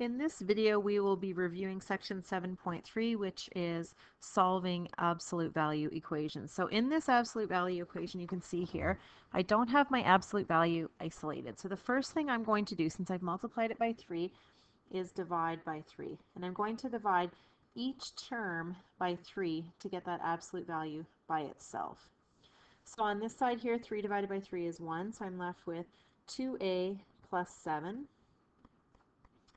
In this video, we will be reviewing section 7.3, which is solving absolute value equations. So in this absolute value equation, you can see here, I don't have my absolute value isolated. So the first thing I'm going to do, since I've multiplied it by 3, is divide by 3. And I'm going to divide each term by 3 to get that absolute value by itself. So on this side here, 3 divided by 3 is 1, so I'm left with 2a plus 7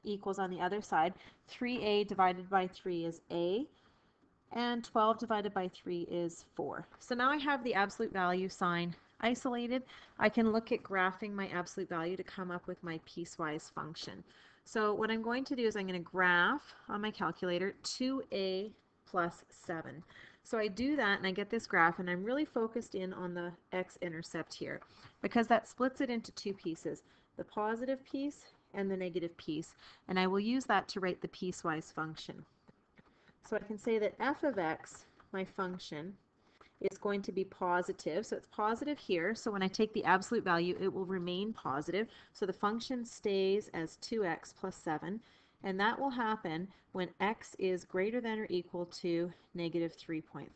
equals, on the other side, 3a divided by 3 is a, and 12 divided by 3 is 4. So now I have the absolute value sign isolated. I can look at graphing my absolute value to come up with my piecewise function. So what I'm going to do is I'm going to graph on my calculator 2a plus 7. So I do that and I get this graph, and I'm really focused in on the x-intercept here because that splits it into two pieces, the positive piece and the negative piece, and I will use that to write the piecewise function. So I can say that f of x, my function, is going to be positive. So it's positive here. So when I take the absolute value, it will remain positive. So the function stays as 2x plus 7. And that will happen when x is greater than or equal to negative 3.5.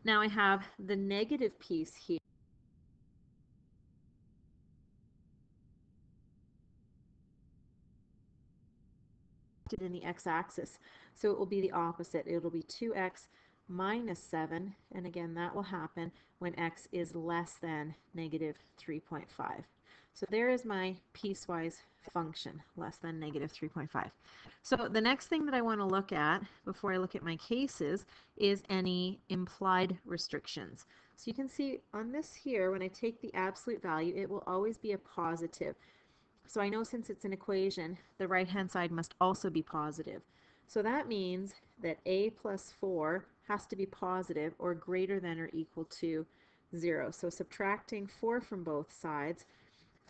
Now I have the negative piece here. In the x-axis. So it will be the opposite. It will be 2x minus 7, and again that will happen when x is less than negative 3.5. So there is my piecewise function, less than negative 3.5. So the next thing that I want to look at before I look at my cases is any implied restrictions. So you can see on this here, when I take the absolute value, it will always be a positive. So I know since it's an equation, the right-hand side must also be positive. So that means that a plus 4 has to be positive or greater than or equal to 0. So subtracting 4 from both sides,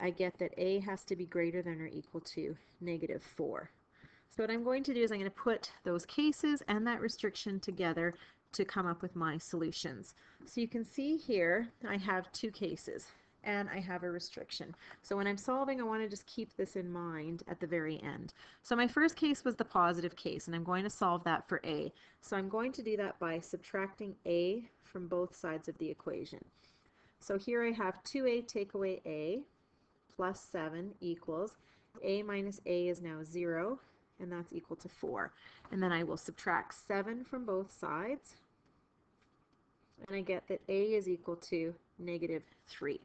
I get that a has to be greater than or equal to negative 4. So what I'm going to do is I'm going to put those cases and that restriction together to come up with my solutions. So you can see here I have two cases and I have a restriction. So when I'm solving, I want to just keep this in mind at the very end. So my first case was the positive case, and I'm going to solve that for a. So I'm going to do that by subtracting a from both sides of the equation. So here I have 2a take away a plus 7 equals a minus a is now 0, and that's equal to 4. And then I will subtract 7 from both sides, and I get that a is equal to negative 3.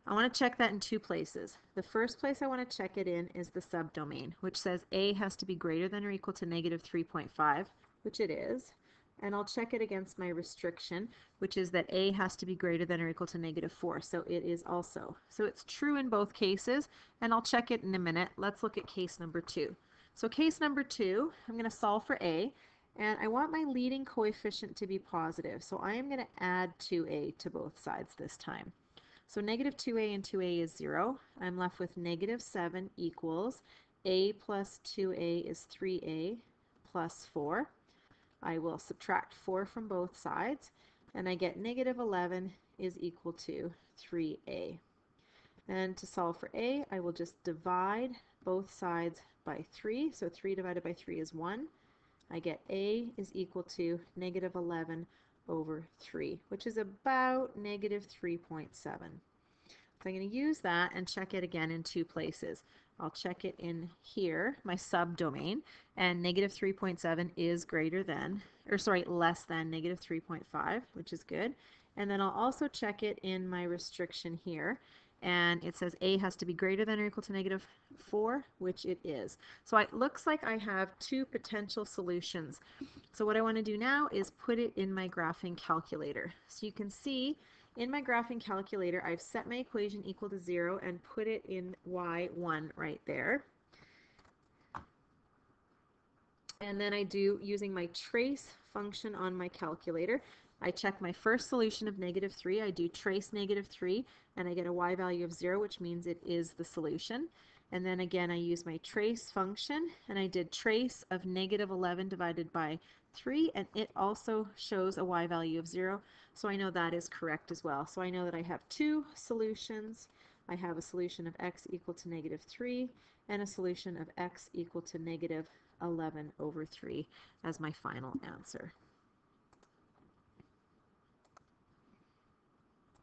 I want to check that in two places. The first place I want to check it in is the subdomain, which says a has to be greater than or equal to negative 3.5, which it is. And I'll check it against my restriction, which is that a has to be greater than or equal to negative 4. So it is also. So it's true in both cases, and I'll check it in a minute. Let's look at case number 2. So case number 2, I'm going to solve for a, and I want my leading coefficient to be positive. So I am going to add 2a to both sides this time. So negative 2a and 2a is 0. I'm left with negative 7 equals a plus 2a is 3a plus 4. I will subtract 4 from both sides, and I get negative 11 is equal to 3a. And to solve for a, I will just divide both sides by 3. So 3 divided by 3 is 1. I get a is equal to negative 11 over 3, which is about negative 3.7. So I'm going to use that and check it again in two places. I'll check it in here, my subdomain, and negative 3.7 is greater than, or sorry, less than negative 3.5, which is good. And then I'll also check it in my restriction here, and it says a has to be greater than or equal to negative 4, which it is. So it looks like I have two potential solutions. So what I want to do now is put it in my graphing calculator. So you can see in my graphing calculator, I've set my equation equal to 0 and put it in y1 right there. And then I do, using my trace function on my calculator, I check my first solution of negative 3. I do trace negative 3, and I get a y value of 0, which means it is the solution. And then again, I use my trace function, and I did trace of negative 11 divided by 3, and it also shows a y value of 0. So I know that is correct as well. So I know that I have two solutions I have a solution of x equal to negative 3 and a solution of x equal to negative 11 over 3 as my final answer.